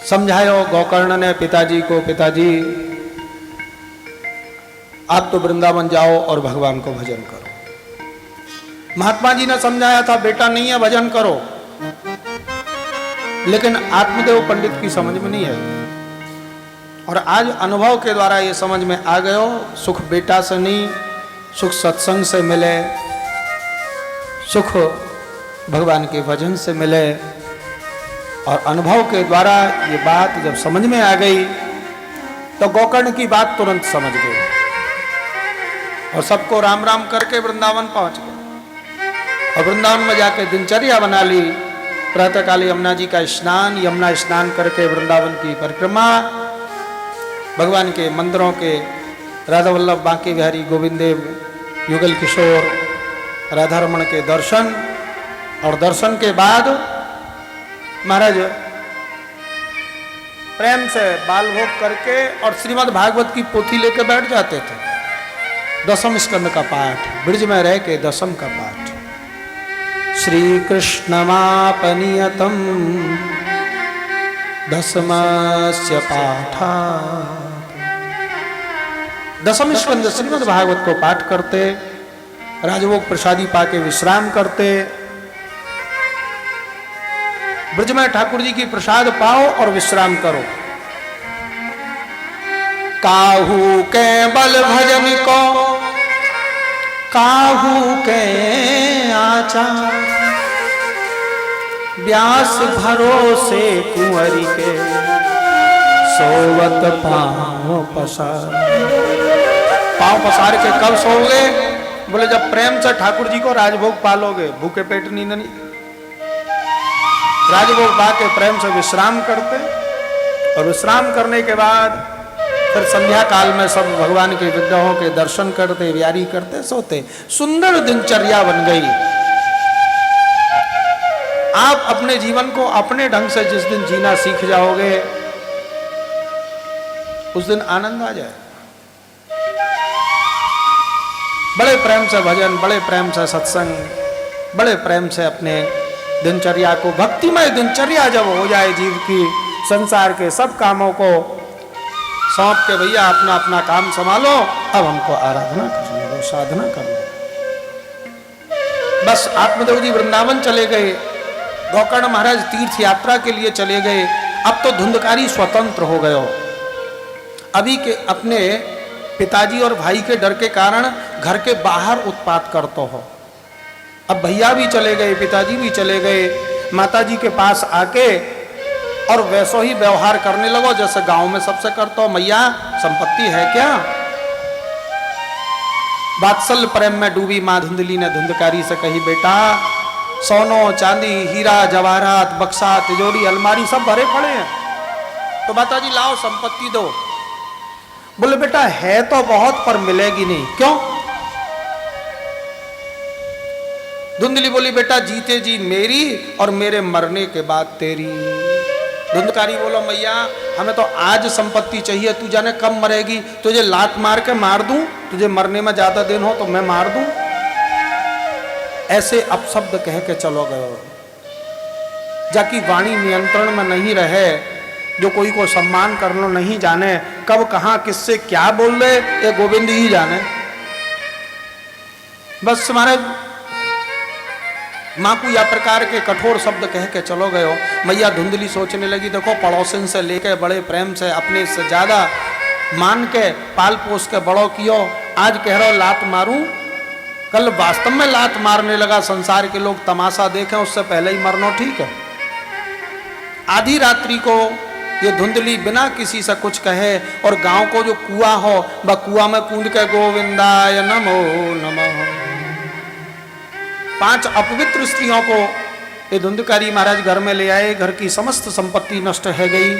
समझायो गोकर्ण ने पिताजी को, पिताजी आप तो वृंदावन जाओ और भगवान को भजन करो। महात्मा जी ने समझाया था बेटा नहीं है भजन करो, लेकिन आत्मदेव पंडित की समझ में नहीं आई। और आज अनुभव के द्वारा ये समझ में आ गयो, सुख बेटा से नहीं, सुख सत्संग से मिले, सुख भगवान के भजन से मिले। और अनुभव के द्वारा ये बात जब समझ में आ गई तो गोकर्ण की बात तुरंत समझ गए और सबको राम राम करके वृंदावन पहुंच गए। और वृंदावन में जाके दिनचर्या बना ली, प्रातःकाल यमुना जी का स्नान, यमुना स्नान करके वृंदावन की परिक्रमा, भगवान के मंदिरों के राधा वल्लभ, बांके बिहारी, गोविंद देव, युगल किशोर, राधा रमण के दर्शन। और दर्शन के बाद महाराज प्रेम से बाल भोग करके और श्रीमद् भागवत की पोथी लेके बैठ जाते थे। दसम स्कंद का पाठ, ब्रिज में रह के दसम का पाठ। श्री कृष्णमापनियतम दसमस्य पाठा। दसम स्कंद श्रीमद् भागवत को पाठ करते, राजभोग प्रसादी पाके विश्राम करते। ब्रज में ठाकुर जी की प्रसाद पाओ और विश्राम करो। काहू के बल भजन को, काहू के आचार, व्यास भरोसे कुंवरी के, सोवत पाँव पसार। पाँव पसार के कब सोओगे? बोले जब प्रेम से ठाकुर जी को राजभोग पालोगे, भूखे पेट नींद नहीं। राजभोग पा के प्रेम से विश्राम करते और विश्राम करने के बाद फिर संध्या काल में सब भगवान के विग्रहों के दर्शन करते, व्यारी करते, सोते। सुंदर दिनचर्या बन गई। आप अपने जीवन को अपने ढंग से जिस दिन जीना सीख जाओगे, उस दिन आनंद आ जाए। बड़े प्रेम से भजन, बड़े प्रेम से सत्संग, बड़े प्रेम से अपने दिनचर्या को, भक्तिमय दिनचर्या जब हो जाए जीव की, संसार के सब कामों को सौंप के भैया अपना अपना काम संभालो, अब हमको आराधना करने दो, साधना करने दो। बस आत्मदेव जी वृंदावन चले गए, गोकर्ण महाराज तीर्थ यात्रा के लिए चले गए। अब तो धुंधकारी स्वतंत्र हो गए हो। अभी के अपने पिताजी और भाई के डर के कारण घर के बाहर उत्पात करते हो। अब भैया भी चले गए, पिताजी भी चले गए, माताजी के पास आके और वैसो ही व्यवहार करने लगो जैसे गांव में सबसे करते हो। मैया संपत्ति है क्या? वात्सल्य प्रेम में डूबी मां धुंधली ने धुंधकारी से कही, बेटा सोनो चांदी हीरा जवाहरात बक्सा तिजोरी अलमारी सब भरे पड़े हैं, तो माताजी लाओ संपत्ति दो। बोले बेटा है तो बहुत पर मिलेगी नहीं। क्यों? धुंधली बोली बेटा जीते जी मेरी और मेरे मरने के बाद तेरी। धुंधकारी बोलो मैया हमें तो आज संपत्ति चाहिए, तू जाने कब मरेगी, तुझे लात मार के मार दूं, तुझे मरने में ज्यादा दिन हो तो मैं मार दूं। ऐसे अपशब्द कह के चलो गए। जाकि वाणी नियंत्रण में नहीं रहे, जो कोई को सम्मान करना नहीं जाने, कब कहां किससे क्या बोल दे ये गोविंद ही जाने। बस हमारे माँ को या प्रकार के कठोर शब्द कह के चलो गए हो। मैया धुंधली सोचने लगी, देखो पड़ोसन से लेके बड़े प्रेम से अपने से ज्यादा मान के पाल पोस के बड़ो कियो, आज कह रहा हो लात मारूं, कल वास्तव में लात मारने लगा। संसार के लोग तमाशा देखें उससे पहले ही मरना ठीक है। आधी रात्रि को ये धुंधली बिना किसी से कुछ कहे और गांव को जो कुआं हो वह कुआं में कूद के गोविंदाय नमो नमः। 5 अपवित्र स्त्रियों को ये धुंधकारी महाराज घर में ले आए। घर की समस्त संपत्ति नष्ट है गई,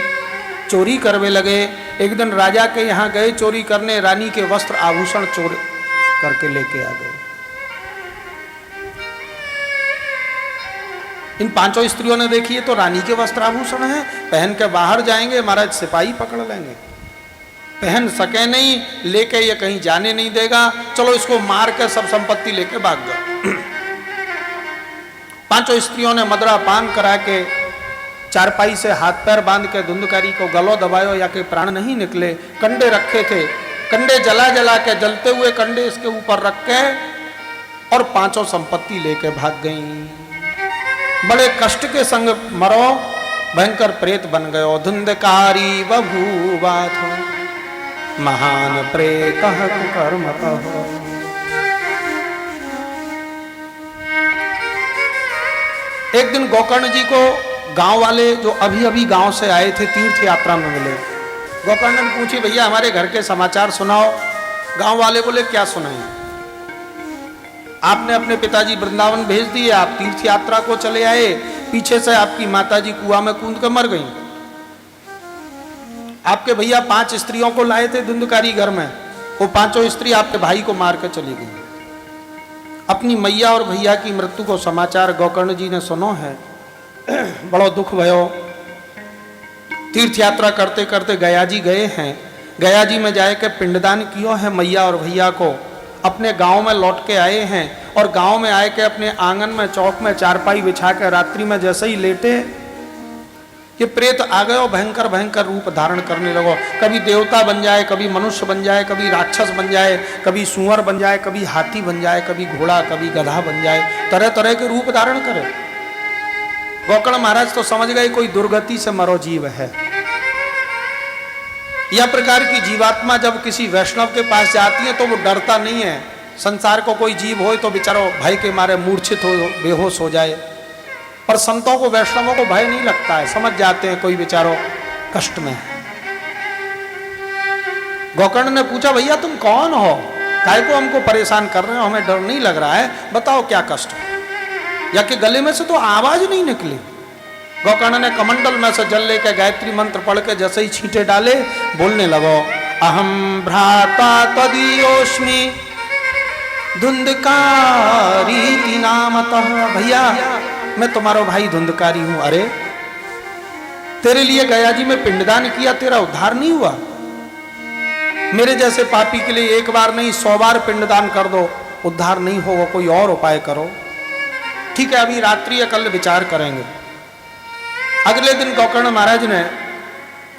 चोरी करने लगे। एक दिन राजा के यहाँ गए चोरी करने, रानी के वस्त्र आभूषण चोरी करके लेके आ गए। इन 5 स्त्रियों ने देखी है तो रानी के वस्त्र आभूषण है, पहन के बाहर जाएंगे महाराज सिपाही पकड़ लेंगे, पहन सके नहीं, लेके ये कहीं जाने नहीं देगा, चलो इसको मार के सब संपत्ति लेके भाग जाओ। पांचों स्त्रियों ने मदरा पान करा के चारपाई से हाथ पैर बांध के धुंधकारी को गलो दबायो या कि प्राण नहीं निकले। कंडे रखे थे, कंडे जला जला के जलते हुए कंडे इसके ऊपर रख के और पांचों संपत्ति लेके भाग गई। बड़े कष्ट के संग मरो, भयंकर प्रेत बन गयो। धुंधकारी बभूवाथ महान प्रेत कर्मतः। एक दिन गोकर्ण जी को गांव वाले जो अभी अभी गांव से आए थे तीर्थ यात्रा में मिले। गोकर्ण ने पूछी, भैया हमारे घर के समाचार सुनाओ। गांव वाले बोले, क्या सुनाएं? आपने अपने पिताजी वृंदावन भेज दिए, आप तीर्थ यात्रा को चले आए, पीछे से आपकी माताजी कुआं में कूद कर मर गई। आपके भैया 5 स्त्रियों को लाए थे धुंधकारी घर में, वो पांचों स्त्री आपके भाई को मार कर चली गई। अपनी मैया और भैया की मृत्यु को समाचार गोकर्ण जी ने सुनो है। बड़ो दुख भयो। तीर्थ यात्रा करते करते गया जी गए हैं। गया जी में जाए के पिंडदान कियो है मैया और भैया को। अपने गांव में लौट के आए हैं और गांव में आए के अपने आंगन में चौक में चारपाई बिछा के रात्रि में जैसे ही लेटे कि प्रेत आ गए, भयंकर भयंकर रूप धारण करने लगो। कभी देवता बन जाए, कभी मनुष्य बन जाए, कभी राक्षस बन जाए, कभी सुअर बन जाए, कभी हाथी बन जाए, कभी घोड़ा, कभी गधा बन जाए, तरह तरह के रूप धारण करे। गोकर्ण महाराज तो समझ गए कोई दुर्गति से मरो जीव है। यह प्रकार की जीवात्मा जब किसी वैष्णव के पास जाती है तो वो डरता नहीं है। संसार को कोई जीव हो तो बेचारो भय के मारे मूर्छित हो, बेहोश हो जाए, पर संतों को वैष्णवों को भय नहीं लगता है, समझ जाते हैं कोई बेचारो कष्ट में है। गोकर्ण ने पूछा, भैया तुम कौन हो, काहे को हमको परेशान कर रहे हो, हमें डर नहीं लग रहा है, बताओ क्या कष्ट है। या कि गले में से तो आवाज नहीं निकली। गोकर्ण ने कमंडल में से जल लेकर गायत्री मंत्र पढ़ के जैसे ही छींटे डाले बोलने लगो, अहम भ्राता तदीयोस्मि धुंधकारी नामतः। भैया मैं तुम्हारा भाई धुंधकारी हूं। अरे तेरे लिए गया जी में पिंडदान किया, तेरा उद्धार नहीं हुआ? मेरे जैसे पापी के लिए एक बार नहीं 100 बार पिंडदान कर दो, उद्धार नहीं होगा, कोई और उपाय करो। ठीक है, अभी रात्रि या कल विचार करेंगे। अगले दिन गोकर्ण महाराज ने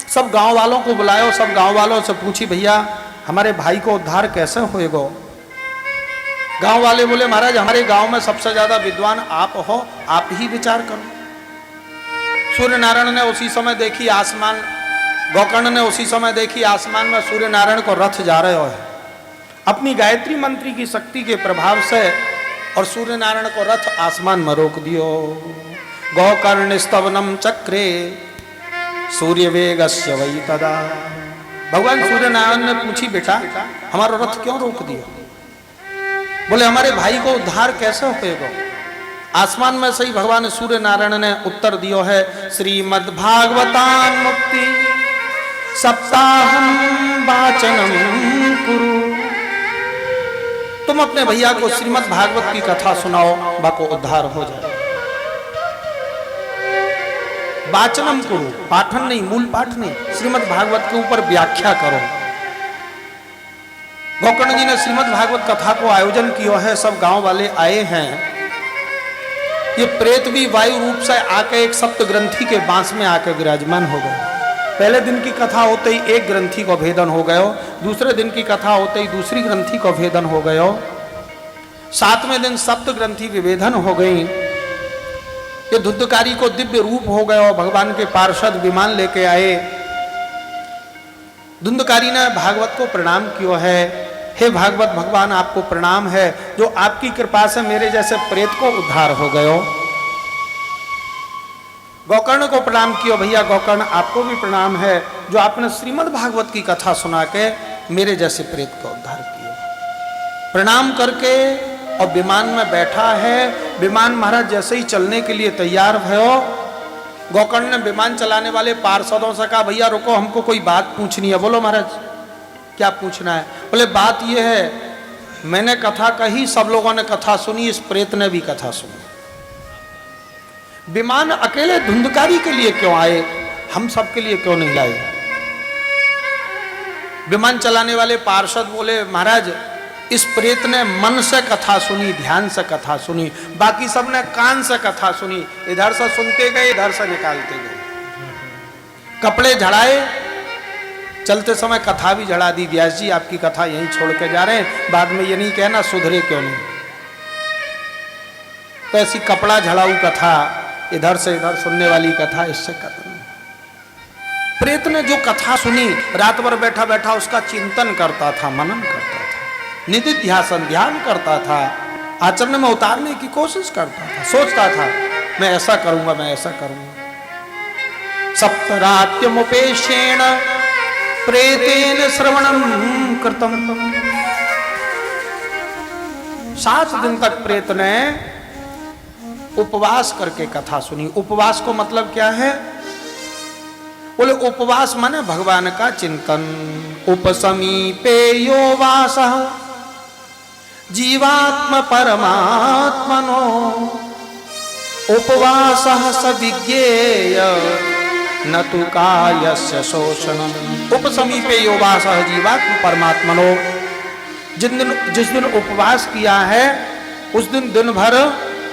सब गांव वालों को बुलाया, सब गांव वालों से पूछी, भैया हमारे भाई को उद्धार कैसे होएगा? गांव वाले बोले, महाराज हमारे गांव में सबसे ज्यादा विद्वान आप हो, आप ही विचार करो। सूर्य नारायण ने उसी समय देखी आसमान, गोकर्ण ने उसी समय देखी आसमान में सूर्य नारायण को रथ जा रहे हो। अपनी गायत्री मंत्री की शक्ति के प्रभाव से और सूर्य नारायण को रथ आसमान में रोक दियो। गोकर्ण स्तवनम चक्रे सूर्य वेगस्य वही तदा। भगवान सूर्य नारायण ने पूछी, बेटा हमारा रथ क्यों रोक दिया? बोले हमारे भाई को उद्धार कैसे होएगा? आसमान में से ही भगवान सूर्य नारायण ने उत्तर दियो है, श्रीमद् भागवतान मुक्ति सप्ताहम वाचनम कुरु। तुम अपने भैया को श्रीमद् भागवत की कथा सुनाओ, बाको उद्धार हो जाए। वाचनम करो, पाठन नहीं, मूल पाठ नहीं, श्रीमद् भागवत के ऊपर व्याख्या करो। गोकर्ण जी ने श्रीमद् भागवत कथा को आयोजन किया है, सब गांव वाले आए हैं। ये प्रेत भी वायु रूप से आके एक सप्त ग्रंथि के बांस में आके विराजमान हो गए। पहले दिन की कथा होते ही एक ग्रंथि को भेदन हो गयो, दूसरे दिन की कथा होते ही दूसरी ग्रंथि को भेदन हो गयो, 7वें दिन सप्त ग्रंथि विभेदन हो गई। ये धुंधकारी को दिव्य रूप हो गयो, भगवान के पार्षद विमान लेके आए। धुंधकारी ने भागवत को प्रणाम किया है, हे भागवत भगवान आपको प्रणाम है, जो आपकी कृपा से मेरे जैसे प्रेत को उद्धार हो गयो। गोकर्ण को प्रणाम किया, भैया गोकर्ण आपको भी प्रणाम है, जो आपने श्रीमद् भागवत की कथा सुना के मेरे जैसे प्रेत को उद्धार किया। प्रणाम करके और विमान में बैठा है। विमान महाराज जैसे ही चलने के लिए तैयार भयो, गोकर्ण ने विमान चलाने वाले पार्षदों से कहा, भैया रुको हमको कोई बात पूछनी है। बोलो महाराज क्या पूछना है? बोले बात यह है, मैंने कथा कही, सब लोगों ने कथा सुनी, इस प्रेत ने भी कथा सुनी। विमान अकेले धुंधकारी के लिए क्यों आए, हम सब के लिए क्यों नहीं लाए? विमान चलाने वाले पार्षद बोले, महाराज इस प्रेत ने मन से कथा सुनी, ध्यान से कथा सुनी, बाकी सबने कान से कथा सुनी, इधर से सुनते गए इधर से निकालते गए। कपड़े झड़ाए, चलते समय कथा भी झड़ा दी, व्यास जी आपकी कथा यहीं छोड़ के जा रहे हैं, बाद में ये नहीं कहना सुधरे क्यों नहीं। तो ऐसी कपड़ा झड़ाऊ कथा, इधर से इधर सुनने वाली कथा, इससे खत्म। प्रेत ने जो कथा सुनी, रात भर बैठा बैठा उसका चिंतन करता था, मनन करता था, निधि ध्यासन ध्यान करता था, आचरण में उतारने की कोशिश करता था, सोचता था मैं ऐसा करूंगा, मैं ऐसा करूंगा। सप्तरात्यमुपेशेण प्रेतेन श्रवणम कृतम। 7 दिन तक प्रेत ने उपवास करके कथा सुनी। उपवास को मतलब क्या है? बोले उपवास माने भगवान का चिंतन। उपसमीपे यो वासः जीवात्म परमात्मनो उपवासः स विज्ञेय न तु कायस्य शोषणम्। उपसमीपे यो वासः जीवात्म परमात्मनो। जिस दिन उपवास किया है उस दिन दिन भर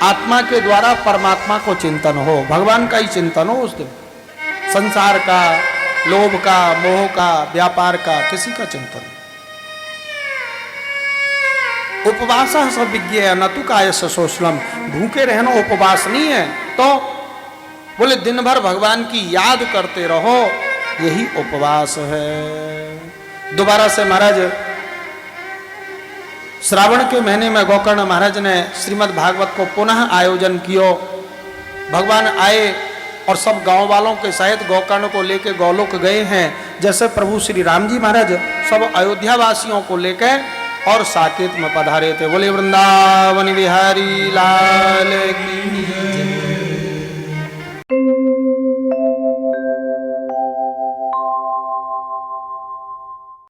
आत्मा के द्वारा परमात्मा को चिंतन हो, भगवान का ही चिंतन हो उस दिन। संसार का, लोभ का, मोह का, व्यापार का, किसी का चिंतन। उपवास सब विज्ञेय न तु कायस्य शोषणम्। भूखे रहना उपवास नहीं है। तो बोले दिन भर भगवान की याद करते रहो, यही उपवास है। दोबारा से महाराज श्रावण के महीने में गोकर्ण महाराज ने श्रीमद् भागवत को पुनः आयोजन किया। भगवान आए और सब गांव वालों के सहित गोकर्ण को लेके गोलोक गए हैं। जैसे प्रभु श्री राम जी महाराज सब अयोध्या वासियों को लेके और साकेत में पधारे थे। बोले वृंदावन बिहारी लाल की।